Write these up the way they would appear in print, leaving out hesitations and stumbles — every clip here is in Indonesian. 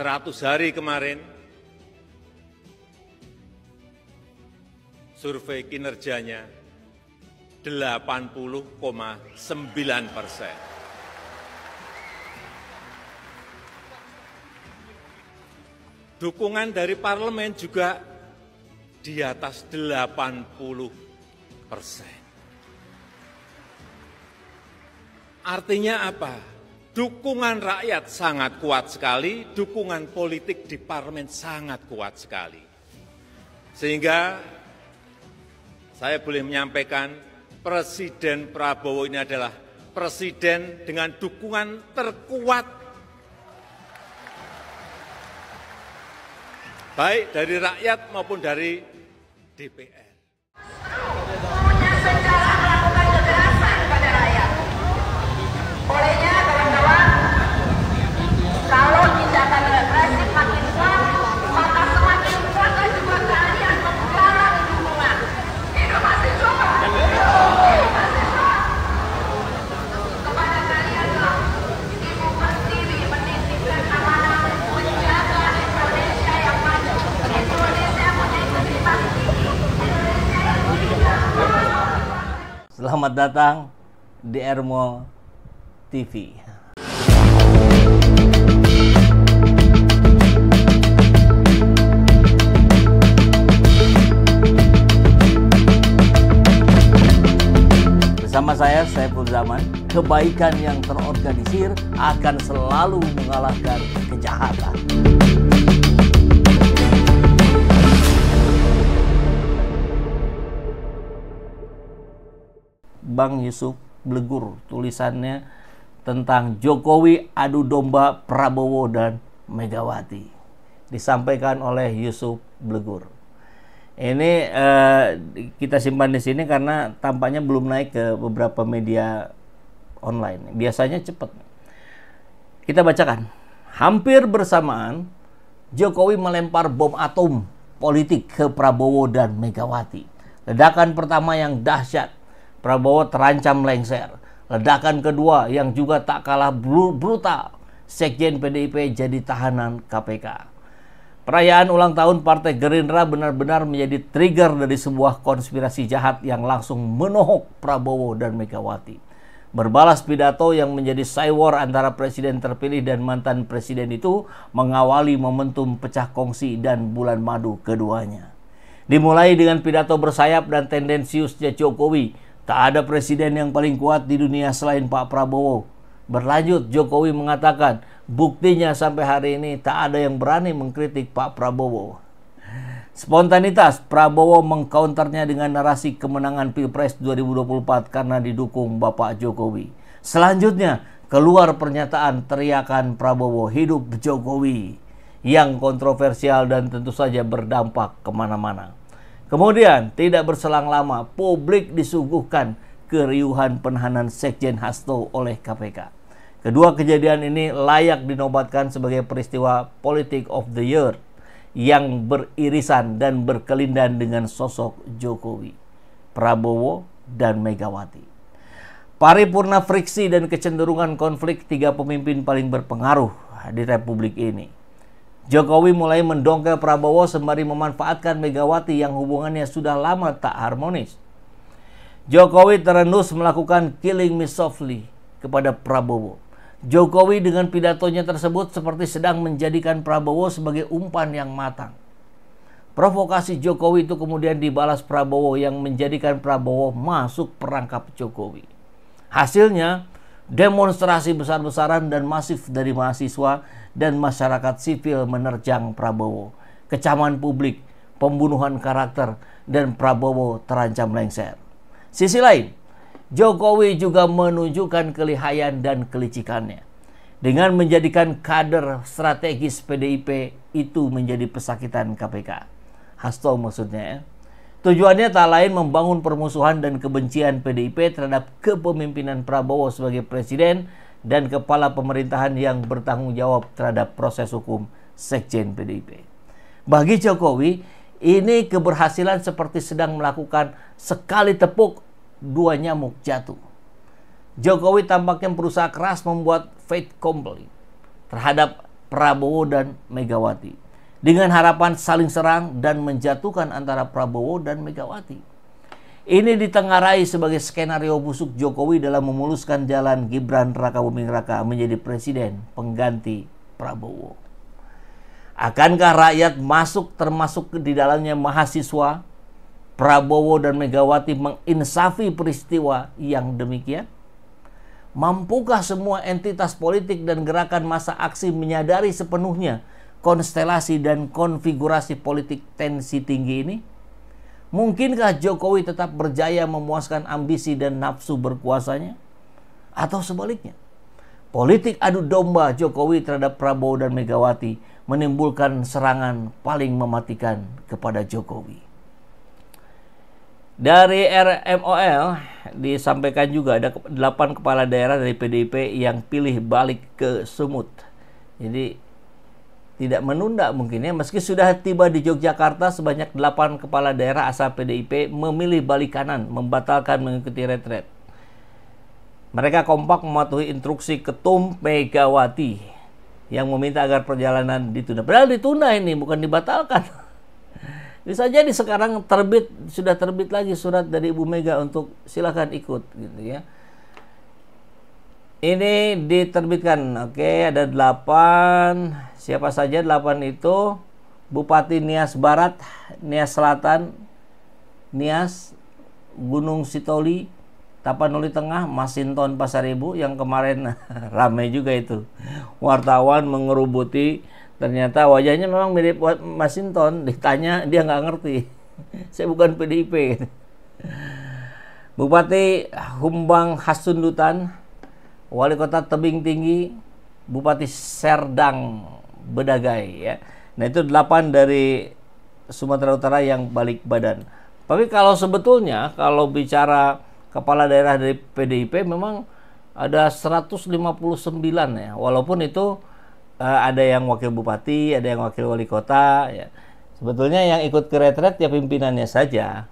100 hari kemarin, survei kinerjanya 80,9%. Dukungan dari parlemen juga di atas 80%. Artinya apa? Dukungan rakyat sangat kuat sekali, dukungan politik di parlemen sangat kuat sekali. Sehingga saya boleh menyampaikan Presiden Prabowo ini adalah presiden dengan dukungan terkuat baik dari rakyat maupun dari DPR. Punya sejarah melakukan kekerasan pada rakyat. Olehnya kawan-kawan, kalau tindakan represif makin kuat, maka semakin kuatlah juga kalian menggalang dukungan. Hidup mahasiswa! Hidup mahasiswa! Kepada kalianlah, Ibu Pertiwi menitipkan amanah menjaga Indonesia yang maju, Indonesia punya integritas tinggi, Indonesia yang tidak. Selamat datang di Ermo TV. Bersama saya, Saiful Zaman, kebaikan yang terorganisir akan selalu mengalahkan kejahatan. Bang Yusuf Blegur, tulisannya tentang Jokowi adu domba Prabowo dan Megawati. Disampaikan oleh Yusuf Blegur. Ini kita simpan di sini karena tampaknya belum naik ke beberapa media online. Biasanya cepat. Kita bacakan. Hampir bersamaan, Jokowi melempar bom atom politik ke Prabowo dan Megawati. Ledakan pertama yang dahsyat, Prabowo terancam lengser. Ledakan kedua yang juga tak kalah brutal, Sekjen PDIP jadi tahanan KPK. Perayaan ulang tahun Partai Gerindra benar-benar menjadi trigger dari sebuah konspirasi jahat yang langsung menohok Prabowo dan Megawati. Berbalas pidato yang menjadi cywar antara presiden terpilih dan mantan presiden itu mengawali momentum pecah kongsi dan bulan madu keduanya. Dimulai dengan pidato bersayap dan tendensiusnya Jokowi. Tak ada presiden yang paling kuat di dunia selain Pak Prabowo. Berlanjut, Jokowi mengatakan, buktinya sampai hari ini tak ada yang berani mengkritik Pak Prabowo. Spontanitas, Prabowo mengcounternya dengan narasi kemenangan Pilpres 2024 karena didukung Bapak Jokowi. Selanjutnya, keluar pernyataan teriakan Prabowo hidup Jokowi yang kontroversial dan tentu saja berdampak kemana-mana. Kemudian, tidak berselang lama, publik disuguhkan keriuhan penahanan Sekjen Hasto oleh KPK. Kedua kejadian ini layak dinobatkan sebagai peristiwa politik of the year yang beririsan dan berkelindan dengan sosok Jokowi, Prabowo, dan Megawati. Paripurna friksi dan kecenderungan konflik tiga pemimpin paling berpengaruh di Republik ini. Jokowi mulai mendongkel Prabowo sembari memanfaatkan Megawati yang hubungannya sudah lama tak harmonis. Jokowi terendus melakukan killing me softly kepada Prabowo. Jokowi dengan pidatonya tersebut seperti sedang menjadikan Prabowo sebagai umpan yang matang. Provokasi Jokowi itu kemudian dibalas Prabowo yang menjadikan Prabowo masuk perangkap Jokowi. Hasilnya, demonstrasi besar-besaran dan masif dari mahasiswa dan masyarakat sipil menerjang Prabowo. Kecaman publik, pembunuhan karakter, dan Prabowo terancam lengser. Sisi lain, Jokowi juga menunjukkan kelihayan dan kelicikannya. Dengan menjadikan kader strategis PDIP itu menjadi pesakitan KPK. Hasto maksudnya ya. Tujuannya tak lain membangun permusuhan dan kebencian PDIP terhadap kepemimpinan Prabowo sebagai presiden dan kepala pemerintahan yang bertanggung jawab terhadap proses hukum Sekjen PDIP. Bagi Jokowi, ini keberhasilan seperti sedang melakukan sekali tepuk, dua nyamuk jatuh. Jokowi tampaknya berusaha keras membuat fait accompli terhadap Prabowo dan Megawati, dengan harapan saling serang dan menjatuhkan antara Prabowo dan Megawati. Ini ditengarai sebagai skenario busuk Jokowi dalam memuluskan jalan Gibran Rakabuming Raka menjadi presiden pengganti Prabowo. Akankah rakyat termasuk di dalamnya mahasiswa, Prabowo dan Megawati menginsafi peristiwa yang demikian? Mampukah semua entitas politik dan gerakan massa aksi menyadari sepenuhnya konstelasi dan konfigurasi politik tensi tinggi ini? Mungkinkah Jokowi tetap berjaya memuaskan ambisi dan nafsu berkuasanya? Atau sebaliknya, politik adu domba Jokowi terhadap Prabowo dan Megawati menimbulkan serangan paling mematikan kepada Jokowi. Dari RMOL disampaikan juga ada 8 kepala daerah dari PDIP yang pilih balik ke Sumut. Jadi tidak menunda mungkin ya, meski sudah tiba di Yogyakarta, sebanyak 8 kepala daerah asal PDIP memilih balik kanan, membatalkan mengikuti retret. Mereka kompak mematuhi instruksi Ketum Megawati yang meminta agar perjalanan ditunda. Padahal ditunda ini, bukan dibatalkan. Bisa jadi sekarang sudah terbit lagi surat dari Ibu Mega untuk silakan ikut gitu ya. Ini diterbitkan. Oke, ada 8. Siapa saja 8 itu? Bupati Nias Barat, Nias Selatan, Nias, Gunung Sitoli, Tapanuli Tengah, Masinton Pasaribu yang kemarin ramai juga itu. Wartawan mengerubuti, ternyata wajahnya memang mirip Masinton, ditanya dia nggak ngerti. Saya bukan PDIP. Bupati Humbang Hasundutan, Wali Kota Tebing Tinggi, Bupati Serdang Bedagai ya. Nah itu 8 dari Sumatera Utara yang balik badan. Tapi kalau sebetulnya kalau bicara kepala daerah dari PDIP memang ada 159 ya. Walaupun itu ada yang wakil bupati, ada yang wakil wali kota ya. Sebetulnya yang ikut ke retret ya pimpinannya saja.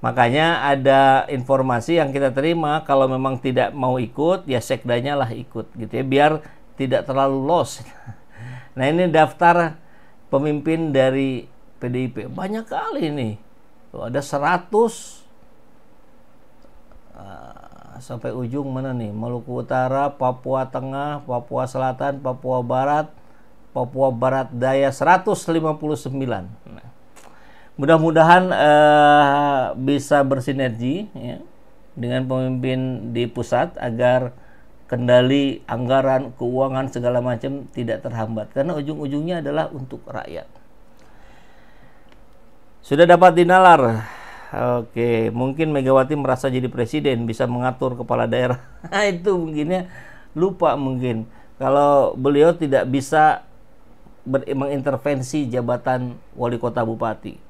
Makanya ada informasi yang kita terima kalau memang tidak mau ikut ya sekdanya lah ikut gitu ya, biar tidak terlalu lost. Nah ini daftar pemimpin dari PDIP banyak kali nih. Tuh, ada 100 sampai ujung mana nih? Maluku Utara, Papua Tengah, Papua Selatan, Papua Barat, Papua Barat Daya 159. Nah, mudah-mudahan bisa bersinergi ya, dengan pemimpin di pusat agar kendali anggaran, keuangan segala macam tidak terhambat karena ujung-ujungnya adalah untuk rakyat. Sudah dapat dinalar. Oke, mungkin Megawati merasa jadi presiden bisa mengatur kepala daerah. Itu mungkinnya lupa mungkin kalau beliau tidak bisa mengintervensi jabatan wali kota bupati.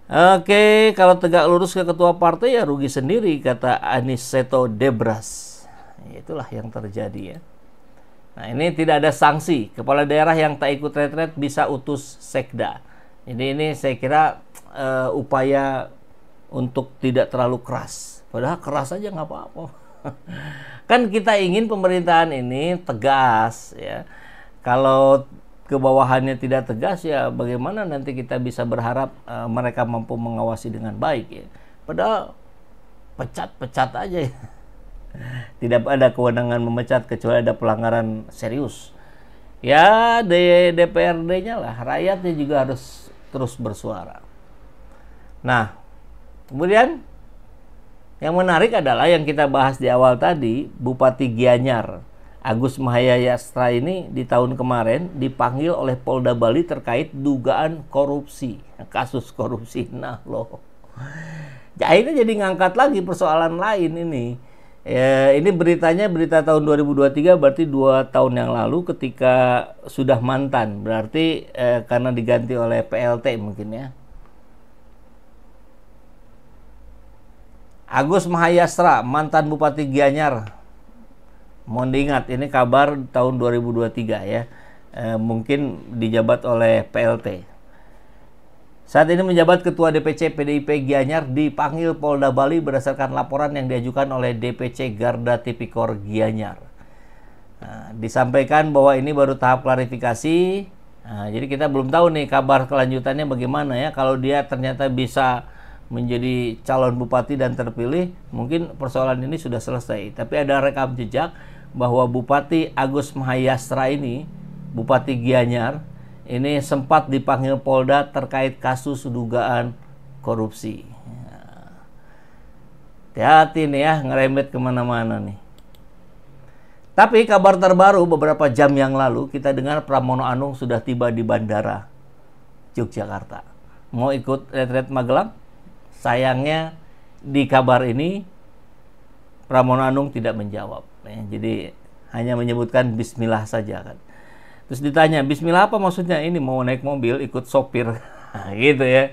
Oke, kalau tegak lurus ke ketua partai ya rugi sendiri kata Aniseto Debras. Itulah yang terjadi ya. Nah, ini tidak ada sanksi. Kepala daerah yang tak ikut retret bisa utus sekda. Jadi ini saya kira upaya untuk tidak terlalu keras. Padahal keras aja nggak apa-apa. Kan kita ingin pemerintahan ini tegas ya. Kalau ke bawahannya tidak tegas ya bagaimana nanti kita bisa berharap mereka mampu mengawasi dengan baik ya. Padahal pecat-pecat aja ya. Tidak ada kewenangan memecat kecuali ada pelanggaran serius. Ya DPRD-nya lah, rakyatnya juga harus terus bersuara. Nah, kemudian yang menarik adalah yang kita bahas di awal tadi, Bupati Gianyar Agus Mahayastra ini di tahun kemarin dipanggil oleh Polda Bali terkait dugaan korupsi, kasus korupsi. Nah loh, akhirnya jadi ngangkat lagi persoalan lain ini. Ini beritanya berita tahun 2023, berarti 2 tahun yang lalu ketika sudah mantan, berarti karena diganti oleh PLT mungkin ya. Agus Mahayastra, mantan Bupati Gianyar. Mohon diingat, ini kabar tahun 2023 ya. Mungkin dijabat oleh PLT. Saat ini menjabat Ketua DPC PDIP Gianyar dipanggil Polda Bali berdasarkan laporan yang diajukan oleh DPC Garda Tipikor Gianyar. Nah, disampaikan bahwa ini baru tahap klarifikasi. Nah, jadi kita belum tahu nih kabar kelanjutannya bagaimana ya. Kalau dia ternyata bisa menjadi calon bupati dan terpilih, mungkin persoalan ini sudah selesai. Tapi ada rekam jejak bahwa Bupati Agus Mahayastra ini, Bupati Gianyar, ini sempat dipanggil Polda terkait kasus dugaan korupsi. Hati-hati nih ya, ngerembet kemana-mana nih. Tapi kabar terbaru beberapa jam yang lalu, kita dengar Pramono Anung sudah tiba di Bandara Yogyakarta. Mau ikut retret Magelang? Sayangnya di kabar ini Pramono Anung tidak menjawab. Jadi hanya menyebutkan bismillah saja kan. Terus ditanya, bismillah apa maksudnya? Ini mau naik mobil ikut sopir. Gitu ya.